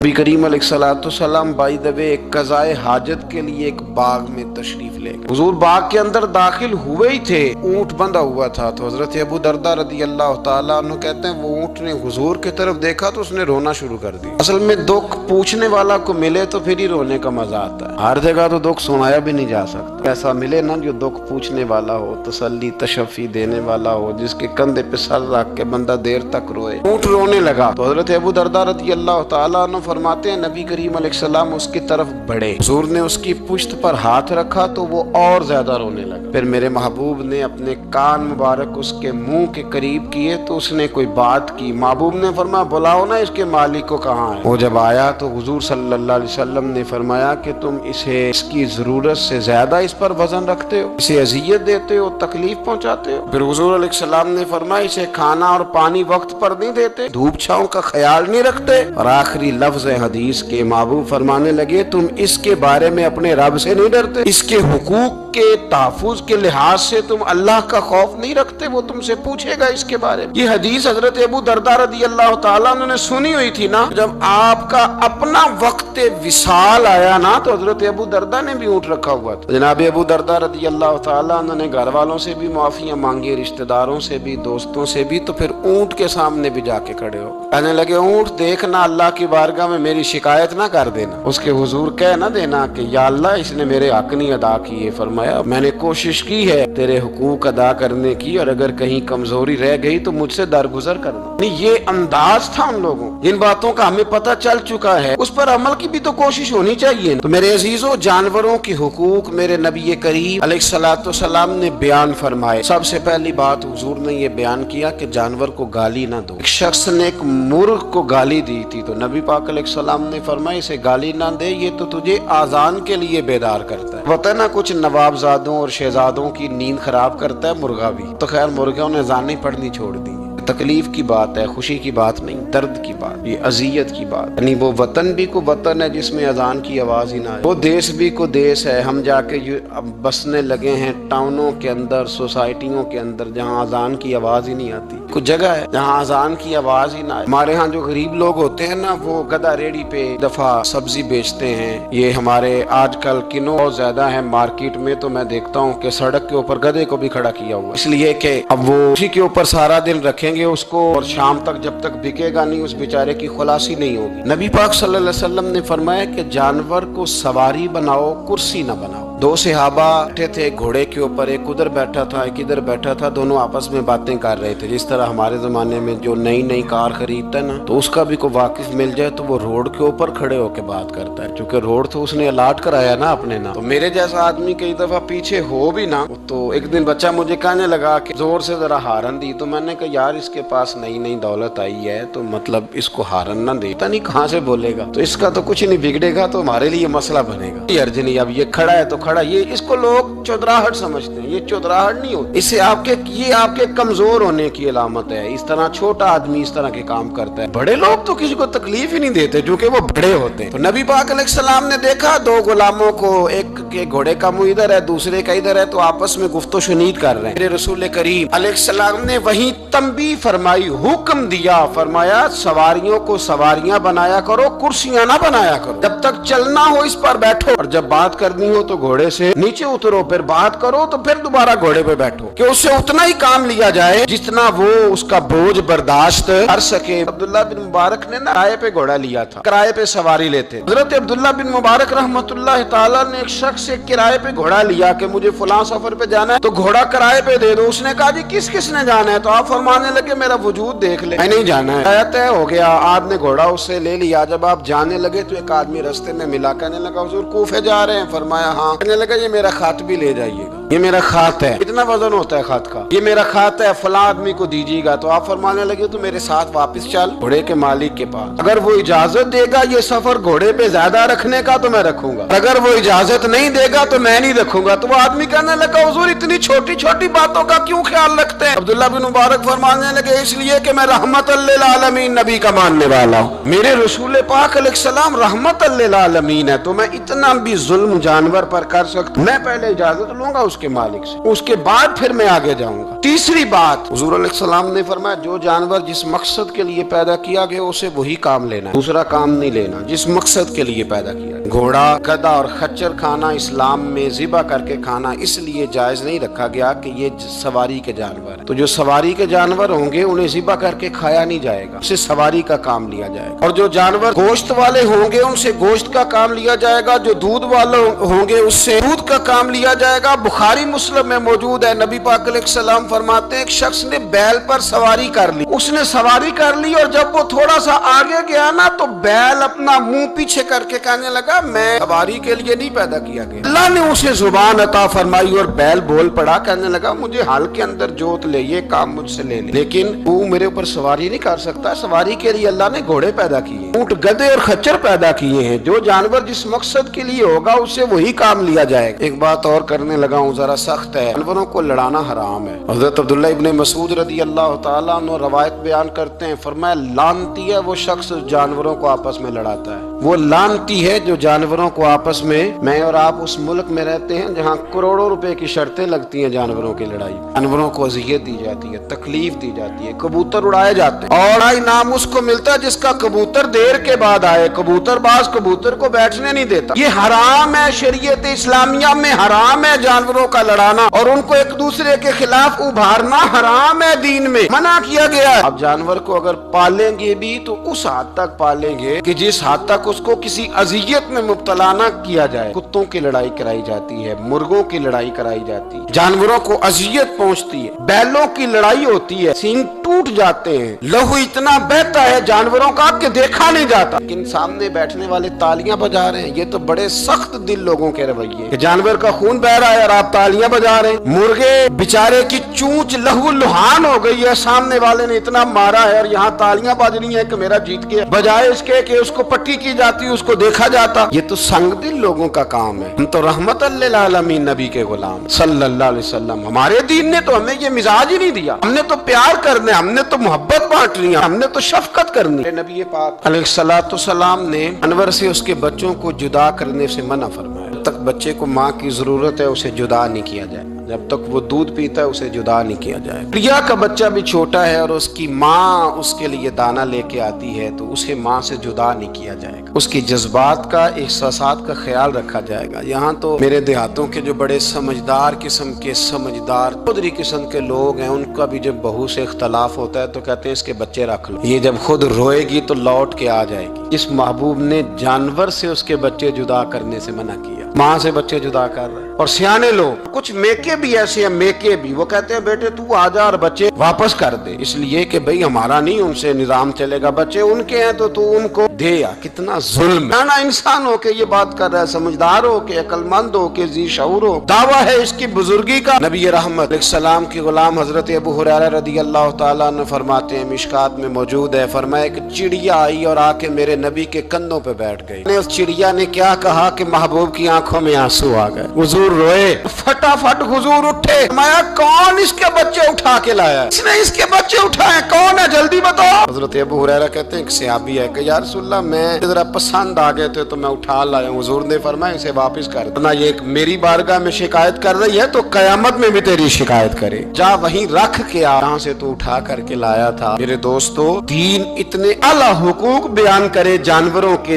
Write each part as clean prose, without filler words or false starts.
नबी करीम अलैहिस्सलाम by the way एक कज़ाए हाजत के लिए एक बाग में तशरीफ ले गए। हुजूर बाग के अंदर दाखिल हुए ही थे, ऊंट बंधा हुआ था। तो हजरत अबू दरदा रदी अल्लाह तआला अन्हु कहते हैं वो ऊंट ने हुजूर की तरफ देखा तो उसने रोना शुरू कर दिया। असल में दुख पूछने वाला को मिले तो फिर ही रोने का मजा आता है, हर जगह तो दुख सुनाया भी नहीं जा सकता। ऐसा मिले ना जो दुख पूछने वाला हो, तसल्ली तशफ़ी देने वाला हो, जिसके कंधे पे सर रख के बंदा देर तक रोए। ऊंट रोने लगा तो हजरत अबू दरदा रदी अल्लाह तआला अन्हु फरमाते हैं नबी करीम अलैहिस्सलाम उसकी तरफ बढ़े, हुजूर ने उसकी पुश्त पर हाथ रखा तो वो और ज्यादा रोने लगा। फिर मेरे महबूब ने अपने कान मुबारक उसके मुंह के करीब किए तो उसने कोई बात की। महबूब ने फरमाया बुलाओ ना इसके मालिक को कहाँ है। वो जब आया तो हुजूर सल्लल्लाहु अलैहि वसल्लम ने फरमाया कि तुम इसे इसकी जरूरत से ज्यादा इस पर वजन रखते हो, इसे अजियत देते हो, तकलीफ पहुंचाते हो। फिर हुजूर अलैहिस्सलाम ने फरमाया इसे खाना और पानी वक्त पर नहीं देते, धूप छांव का ख्याल नहीं रखते। और आखिरी लफ्ज हदीस के महबूब फरमाने लगे तुम इसके बारे में अपने रब से नहीं डरते, इसके हुकूक के तहफ़्फ़ुज़ के लिहाज से तुम अल्लाह का खौफ नहीं रखते, वो तुमसे पूछेगा इसके बारे में। ये हदीस हजरत अबू दरदा रदी अल्लाह तआला ने सुनी हुई थी ना। जब आपका अपना वक्त विसाल आया ना तो हजरत अबू दरदा ने भी ऊँट रखा हुआ था। जनाब अबू दरदा रदी अल्लाह तआला ने घर वालों से भी माफियां मांगी, रिश्तेदारों से भी, दोस्तों से भी। तो फिर ऊँट के सामने भी जाके खड़े हो कहने लगे ऊँट देखना अल्लाह की बारगाह में मेरी शिकायत ना कर देना, उसके हुजूर कह ना देना कि या अल्लाह इसने मेरे हक नहीं अदा किए। फरमाया मैंने कोशिश की है तेरे हुकूक अदा करने की, और अगर कहीं कमजोरी रह गई तो मुझसे दरगुजर कर दो। ये अंदाज था उन लोगों, जिन बातों का हमें पता चल चुका है उस पर अमल की भी तो कोशिश होनी चाहिए। तो मेरे अजीजों जानवरों के हुकूक मेरे नबी करीम अलैहिस्सलाम ने बयान फरमाए। सबसे पहली बात हुजूर ने ये बयान किया कि जानवर को गाली ना दो। एक शख्स ने एक मुर्ग को गाली दी थी तो नबी पाक अलैहिस्सलाम ने फरमाया इसे गाली ना दे, ये तो तुझे आजान के लिए बेदार करता है। पता है ना कुछ नवाबजादों और शहजादों की नींद खराब करता है मुर्गा भी। तो खैर मुर्गा ने अजान नहीं पढ़नी छोड़ दी। तकलीफ की बात है, खुशी की बात नहीं, दर्द की बात, ये अजियत की बात। यानी वो वतन भी को वतन है जिसमें अजान की आवाज ही ना आए, वो देश भी को देश है। हम जाके अब बसने लगे हैं टाउनों के अंदर, सोसाइटियों के अंदर जहाँ अजान की आवाज ही नहीं आती। कुछ जगह है जहाँ अजान की आवाज ही ना आए। हमारे यहाँ जो गरीब लोग होते हैं ना वो गधा रेडी पे दफा सब्जी बेचते हैं। ये हमारे आजकल किन्नों बहुत ज्यादा है मार्केट में, तो मैं देखता हूँ कि सड़क के ऊपर गधे को भी खड़ा किया हुआ, इसलिए कि अब वो उसी के ऊपर सारा दिन रखेंगे उसको, और शाम तक जब तक बिकेगा नहीं उस बेचारे की खलासी नहीं होगी। नबी पाक सल्लल्लाहु अलैहि वसल्लम ने फरमाया कि जानवर को सवारी बनाओ, कुर्सी न बनाओ। दो सहाबा बैठे थे घोड़े के ऊपर, एक उधर बैठा था एक इधर बैठा था, दोनों आपस में बातें कर रहे थे। जिस तरह हमारे जमाने में जो नई नई कार खरीदता है ना तो उसका भी कोई वाकिफ मिल जाए तो वो रोड के ऊपर खड़े होकर बात करता है, क्योंकि रोड तो उसने अलाट कराया ना अपने नाम। तो मेरे जैसा आदमी कई दफा पीछे हो भी ना। तो एक दिन बच्चा मुझे कहने लगा कि जोर से जरा हारन दी, तो मैंने कहा यार इसके पास नई नई दौलत आई है तो मतलब इसको हारन ना दे, पता नहीं कहाँ से बोलेगा, तो इसका तो कुछ नहीं बिगड़ेगा तो हमारे लिए मसला बनेगा। ये अर्ज नहीं, अब ये खड़ा है तो खड़ा, ये इसको लोग चौधराहट समझते हैं, ये चौधराहट नहीं होती। इससे ये आपके कमजोर होने की अलामत है। इस तरह छोटा आदमी इस तरह के काम करता है। बड़े लोग तो किसी को तकलीफ ही नहीं देते क्योंकि वो बड़े होते हैं। तो नबी पाक अलैहिस्सलाम ने देखा दो गुलामों को, एक के घोड़े का मुंह इधर है दूसरे का इधर है, तो आपस में गुफ्तो शुनीद कर रहे हैं। मेरे रसूल करीम अलैहिस्सलाम ने वही तंबी फरमाई, हुक्म दिया, फरमाया सवारियों को सवारियां बनाया करो, कुर्सियां ना बनाया करो। जब तक चलना हो इस पर बैठो, और जब बात करनी हो तो घोड़े से नीचे उतरो, फिर बात करो तो फिर दोबारा घोड़े पे बैठो, कि उससे उतना ही काम लिया जाए जितना वो उसका बोझ बर्दाश्त कर सके। अब्दुल्ला बिन मुबारक ने ना किराए पे घोड़ा लिया था, किराए पे सवारी लेते। हजरत अब्दुल्ला बिन मुबारक रहमतुल्लाह ताला ने एक शख्स से किराए पे घोड़ा लिया कि मुझे फलां सफर पे जाना है तो घोड़ा किराए पे दे दो। उसने कहा जी किस किसने जाना है? तो आप फरमाने लगे मेरा वजूद देख ले, नहीं जाना है। तय हो गया, आपने घोड़ा उससे ले लिया। जब आप जाने लगे तो एक आदमी रास्ते में मिला, कहने लगा हुजूर कूफे जा रहे हैं? फरमाया हाँ। कहने लगा ये मेरा खात भी ले जाइएगा, ये मेरा खात है, इतना वजन होता है खात का, ये मेरा खात है, फला आदमी को दीजिएगा। तो आप फरमाने लगे तो मेरे साथ वापस चल घोड़े के मालिक के पास, अगर वो इजाजत देगा ये सफर घोड़े पे ज्यादा रखने का तो मैं रखूंगा, अगर वो इजाजत नहीं देगा तो मैं नहीं रखूंगा। तो वो आदमी कहने लगा हुजूर इतनी छोटी छोटी बातों का क्यों ख्याल रखते हैं? अब्दुल्ला बिन मुबारक फरमाने लगे इसलिए कि मैं रहमतल लिल आलमीन नबी का मानने वाला हूँ, मेरे रसूल पाक अलैहिस्सलाम रहमतल लिल आलमीन है, तो मैं इतना भी जुल्म जानवर पर कर सकता हूँ। मैं पहले इजाजत लूंगा उसके मालिक से, उसके बाद फिर मैं आगे जाऊंगा। तीसरी बात, हुजूर अलैहिस्सलाम ने फरमाया जो जानवर जिस मकसद के लिए पैदा किया गया उसे वही काम लेना, दूसरा काम नहीं लेना, जिस मकसद के लिए पैदा किया। घोड़ा, गधा और खच्चर खाना इस्लाम में ज़िबा करके खाना इसलिए जायज नहीं रखा गया कि ये सवारी के जानवर, तो जो सवारी के जानवर होंगे उन्हें ज़िबा करके खाया नहीं जाएगा, उससे सवारी का काम लिया जाएगा। और जो जानवर गोश्त वाले होंगे उनसे गोश्त का काम लिया जाएगा, जो दूध वाले होंगे उससे दूध का काम लिया जाएगा। बुखारी मुस्लिम में मौजूद है, नबी पाक अलैहिस्सलाम फरमाते हैं एक शख्स ने बैल पर सवारी कर ली, उसने सवारी कर ली और जब वो थोड़ा सा आगे गया ना तो बैल अपना मुंह पीछे करके कहने लगा मैं सवारी के लिए नहीं पैदा किया गया। अल्लाह ने उसे जुबान अता फरमाई और बैल बोल पड़ा, कहने लगा मुझे हाल के अंदर जोत ले, ये काम मुझसे ले, लेकिन तू मेरे ऊपर सवारी नहीं कर सकता। सवारी के लिए अल्लाह ने घोड़े पैदा किए, ऊंट, गधे और खच्चर पैदा किए हैं। जो जानवर जिस मकसद के लिए होगा उससे वही काम लिया जाएगा। एक बात और करने लगा हूँ, जरा सख्त है, जानवरों को लड़ाना हराम है। हज़रत अब्दुल्लाह इब्न मसूद रज़ी अल्लाह तआला अन्हु रवायत बयान करते हैं, फरमाया लानती है वो शख्स जानवरों को आपस में लड़ाता है, वो लानती है जो जानवरों को आपस में। मैं और आप उस मुल्क में रहते हैं जहाँ करोड़ों रुपए की शर्तें लगती हैं जानवरों की लड़ाई, जानवरों को अज़ियत दी जाती है, तकलीफ दी जाती है, कबूतर उड़ाए जाते हैं और इनाम उसको मिलता है जिसका कबूतर देर के बाद आए। कबूतरबाज कबूतर को बैठने नहीं देता। ये हराम है, शरीयत इस्लामिया में हराम है जानवरों का लड़ाना और उनको एक दूसरे के खिलाफ उभारना हराम है, दीन में मना किया गया है। अब जानवर को अगर पालेंगे भी तो उस हद तक पालेंगे कि जिस हद तक उसको किसी अजियत में मुब्तला न किया जाए। कुत्तों की लड़ाई कराई जाती है, मुर्गों की लड़ाई कराई जाती है, जानवरों को अजियत पहुंचती है, बैलों की लड़ाई होती है, सींग टूट जाते हैं, लहू इतना बहता है जानवरों का कि देखा नहीं जाता, लेकिन सामने बैठने वाले तालियां बजा रहे हैं। ये तो बड़े सख्त दिल लोगों के रवैये कि जानवर का खून बह रहा है और आप तालियां बजा रहे हैं। मुर्गे बेचारे की चूंच लहू लुहान हो गई है, सामने वाले ने इतना मारा है और यहाँ तालियां बज रही है कि मेरा जीत गया, बजाय इसके कि उसको पट्टी की जाती, उसको देखा जाता। ये तो संग दिल लोगों का काम है। हम तो रहमतल लिल आलमीन नबी के गुलाम सल्लल्लाहु अलैहि वसल्लम, हमारे दीन ने तो हमें ये मिजाज ही नहीं दिया। हमने तो प्यार करने, हमने तो मोहब्बत बांटनी, हमने तो शफकत करनी। नबी पाक अलैहिस्सलातु सलाम ने जानवर से उसके बच्चों को जुदा करने से मना फरमाया। जब तक बच्चे को माँ की जरूरत है उसे जुदा नहीं किया जाए, जब तक वो दूध पीता है उसे जुदा नहीं किया जाए। प्रिया का बच्चा भी छोटा है और उसकी माँ उसके लिए दाना लेके आती है तो उसे माँ से जुदा नहीं किया जाएगा, उसकी जज्बात का, एहसासात का ख्याल रखा जाएगा। यहाँ तो मेरे देहातों के जो बड़े समझदार किस्म के, समझदार चौधरी किस्म के लोग हैं, उनका भी जब बहू से इख्तलाफ होता है तो कहते हैं इसके बच्चे रख लो, ये जब खुद रोएगी तो लौट के आ जाएगी। इस महबूब ने जानवर से उसके बच्चे जुदा करने से मना किया, माँ से बच्चे जुदा कर रहे हैं। और सियाने लोग, कुछ मेके भी ऐसे हैं, मेके भी, वो कहते हैं बेटे तू आजा और बच्चे वापस कर दे, इसलिए कि भाई हमारा नहीं उनसे निजाम चलेगा, बच्चे उनके हैं तो तू उनको दे। या कितना जुल्म है। ना इंसान हो के ये बात कर रहा है, समझदार हो के, अक्लमंद हो के, जी शऊर हो, दावा है इसकी बुजुर्गी का। नबी रहमत अलैहिस्सलाम के गुलाम हजरत अबू हुरैरा रदियल्लाहु ताला अन्हु फरमाते हैं, मिशकात में मौजूद है, फरमाया एक चिड़िया आई और आके मेरे नबी के कंधों पे बैठ गई। उस चिड़िया ने क्या कहा कि महबूब की आंखों में आंसू आ गए, हुजूर रोए, फटाफट हुजूर उठे, मैं कौन इसके बच्चे उठा के लाया, इसने इसके बच्चे उठाए, कौन है जल्दी बताओ। हजरत अबू हुरैरा कहते हैं एक सहाबी है कि या रसूलल्लाह मैं जरा पसंद आ गए थे तो मैं उठा लाया हूँ। हुजूर ने फरमाया इसे वापस कर दो, ना ये मेरी बारगाह में शिकायत कर रही है तो कयामत में भी तेरी शिकायत करे, जा वहीं रख के आ जहाँ से तू उठा करके लाया था। मेरे दोस्तों, दीन इतने आला हुकूक बयान करे जानवरों के,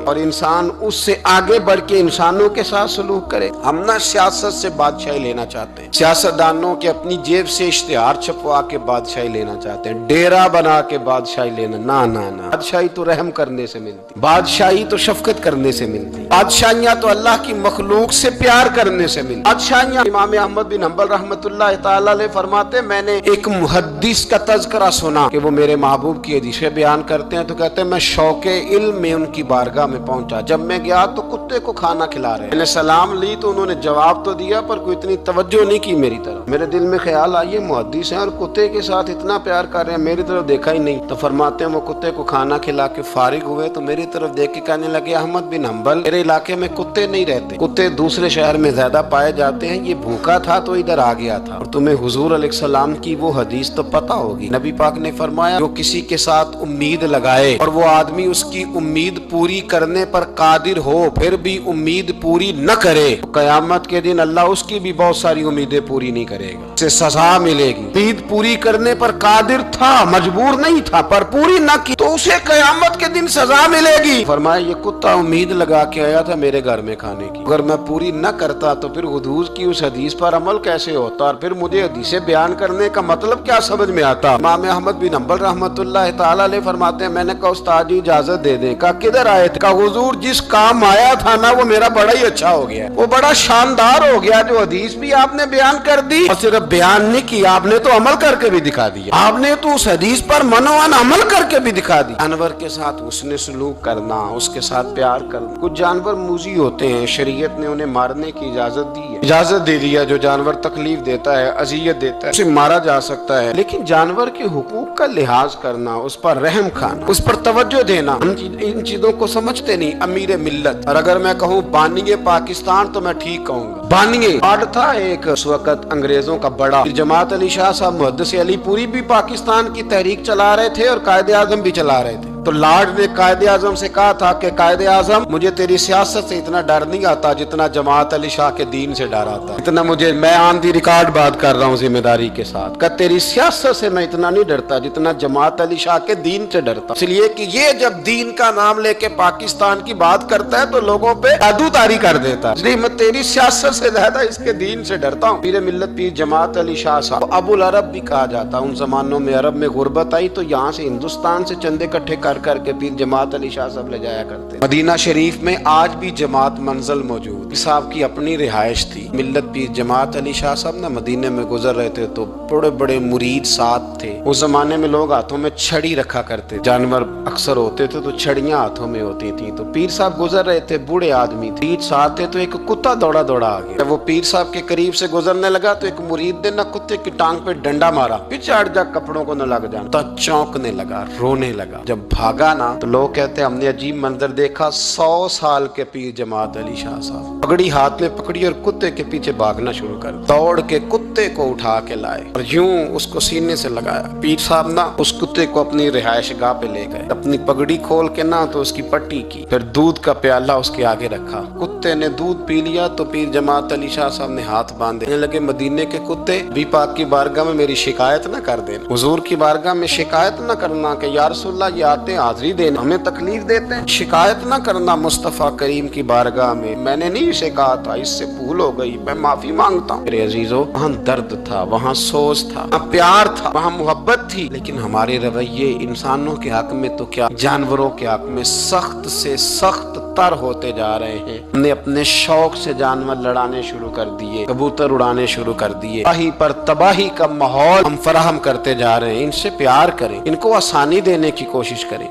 और इंसान उससे आगे बढ़ के इंसानों के साथ सलूक करे। हम ना सियासत से बादशाही लेना चाहते हैं, सियासतदानों के अपनी जेब से इश्तिहार छपवा के बादशाही लेना चाहते हैं, डेरा बना के बादशाही लेना, ना ना ना। बादशाही तो रहम करने से मिलती, बादशाही तो शफकत करने से मिलती, बादशाहियां तो अल्लाह की मखलूक से प्यार करने से मिलती। बादशाहियां, इमाम अहमद बिन हंबल रहमतुल्लाह तआला अलैह फरमाते, मैंने एक मुहद्दिस का तज़किरा सुना कि वो मेरे महबूब की हदीसें बयान करते हैं तो कहते हैं मैं शौके इल्म में उनकी बारगाह में पहुंचा, जब मैं गया तो कुत्ते को खाना खिला रहे, मैंने सलाम ली तो उन्होंने जवाब तो दिया पर कोई इतनी तवज्जो नहीं की मेरी तरफ। मेरे दिल में ख्याल आया मुहद्दिस हैं और कुत्ते के साथ इतना प्यार कर रहे हैं, मेरी तरफ देखा ही नहीं। तो फरमाते हैं वो कुत्ते को खाना खिला के फारिग हुए तो मेरी तरफ देख के कहने लगे, अहमद बिन हम्बल, मेरे इलाके में कुत्ते नहीं रहते, कुत्ते दूसरे शहर में ज्यादा पाए जाते हैं, ये भूखा था तो इधर आ गया था। और तुम्हें हुजूर अलैहिस्सलाम की वो हदीस तो पता होगी, नबी पाक ने फरमाया, जो किसी के साथ उम्मीद लगाए और वो आदमी उसकी उम्मीद पूरी करने पर कादिर हो फिर भी उम्मीद पूरी न करे, तो कयामत के दिन अल्लाह उसकी भी बहुत सारी उम्मीदें पूरी नहीं करेगा, उसे सजा मिलेगी। उम्मीद पूरी करने पर कादिर था, मजबूर नहीं था, पर पूरी न की तो उसे कयामत के दिन सजा मिलेगी। फरमाया, ये कुत्ता उम्मीद लगा के आया था मेरे घर में खाने की, अगर मैं पूरी न करता तो फिर हुजूर की उस हदीस पर अमल कैसे होता, और फिर मुझे हदीसें बयान करने का मतलब क्या समझ में आता। इमाम अहमद बिन हम्बल रहमतुल्लाह तआला अलैह फरमाते हैं, मैंने कहा उस्ताद जी इजाजत दे दें। कहा किधर आए थे? कहा हुजूर जिस काम आया था ना वो मेरा बड़ा ही अच्छा हो गया, वो बड़ा शानदार हो गया, जो हदीस भी आपने बयान कर दी और सिर्फ बयान नहीं किया, आपने तो अमल करके भी दिखा दिया, आपने तो उस हदीस पर मनोवन अमल करके भी दिखा दिया। जानवर के साथ उसने सलूक करना, उसके साथ प्यार करना। कुछ जानवर मूजी होते हैं, शरीयत ने उन्हें मारने की इजाजत दी है, इजाजत दे दिया, जो जानवर तकलीफ देता है, अजियत देता है, उसे मारा जा सकता है, लेकिन जानवर के हुकूक का लिहाज करना, उस पर रहम खाना, उस पर तवज्जो देना, इन चीजों को समझते नहीं अमीर मिल्लत। और अगर मैं कहूँ बानिए पाकिस्तान तो मैं ठीक कहूँगा। बानिए आर्ड था एक उस वक्त अंग्रेजों का बड़ा, जमात अली शाह साहब मुहद्दिस अली पूरी भी पाकिस्तान की तहरीक चला रहे थे और कायदे आजम भी चला रहे थे। तो लॉर्ड ने कायदे आजम से कहा था कि कायदे आजम, मुझे तेरी सियासत से इतना डर नहीं आता जितना जमात अली शाह के दीन से डर आता, इतना मुझे, मैं ऑन दी रिकॉर्ड बात कर रहा हूँ जिम्मेदारी के साथ, कि तेरी सियासत से मैं इतना नहीं डरता जितना जमात अली शाह के दीन से डरता, इसलिए कि ये जब दीन का नाम लेके पाकिस्तान की बात करता है तो लोगों पे जादूतारी कर देता है, इसलिए मैं तेरी सियासत से ज्यादा इसके दीन से डरता हूँ। पीर मिल्लत पीर जमात अली शाह साहब, अबुल अरब भी कहा जाता। उन जमानों में अरब में गुर्बत आई तो यहाँ से हिंदुस्तान से चंदे इकट्ठे करके पीर जमात अली शाह साहब ले जाया करते। मदीना शरीफ में आज भी जमात मंजिल मौजूद, साहब की अपनी रिहाइश थी। मिल्लत पीर जमात अली शाह साहब ना मदीने में गुजर रहे थे तो बड़े बड़े मुरीद साथ थे। उस जमाने में लोग हाथों में छड़ी रखा करते, जानवर अक्सर होते थे तो छड़ियां हाथों में होती थी। तो पीर साहब गुजर रहे थे, बूढ़े आदमी थे, साथ थे, तो एक कुत्ता दौड़ा दौड़ा आ गया। जब वो पीर साहब के करीब से गुजरने लगा तो एक मुरीद ने ना कुत्ते की टांग पे डंडा मारा, पीछे हट जा, कपड़ों को न लग जाना। तो चौंकने लगा, रोने लगा। जब भागा ना तो लोग कहते हमने अजीब मंजर देखा, 100 साल के पीर जमात अली शाह साहब पगड़ी हाथ में पकड़ी और कुत्ते के पीछे भागना शुरू कर, दौड़ के कुत्ते को उठा के लाए और यूं उसको सीने से लगाया। पीर साहब ना उस कुत्ते को अपनी रिहाइश गाह पे ले गए, अपनी पगड़ी खोल के ना तो उसकी पट्टी की, फिर दूध का प्याला उसके आगे रखा। कुत्ते ने दूध पी लिया तो पीर जमात अली शाह साहब ने हाथ बांधे, लगे मदीने के कुत्ते भी पाक की बारगाह में मेरी शिकायत न कर देना, हुजूर की बारगाह में शिकायत न करना कि या रसूलल्लाह ये आते हैं हाजिरी देना, हमें तकलीफ देते हैं, शिकायत न करना मुस्तफा करीम की बारगाह में, मैंने नहीं इसे कहा था, इससे भूल हो गई, मैं माफी मांगता हूँ। मेरे अजीजों, वहाँ दर्द था, वहाँ सोच था, वहाँ प्यार था, वहाँ मोहब्बत थी, लेकिन हमारे रवैये इंसानों के हक में तो क्या, जानवरों के हक में सख्त से सख्त तर होते जा रहे हैं। हमने अपने शौक से जानवर लड़ाने शुरू कर दिए, कबूतर उड़ाने शुरू कर दिए, तबाही पर तबाही का माहौल हम फराहम करते जा रहे हैं। इनसे प्यार करें, इनको आसानी देने की कोशिश करें।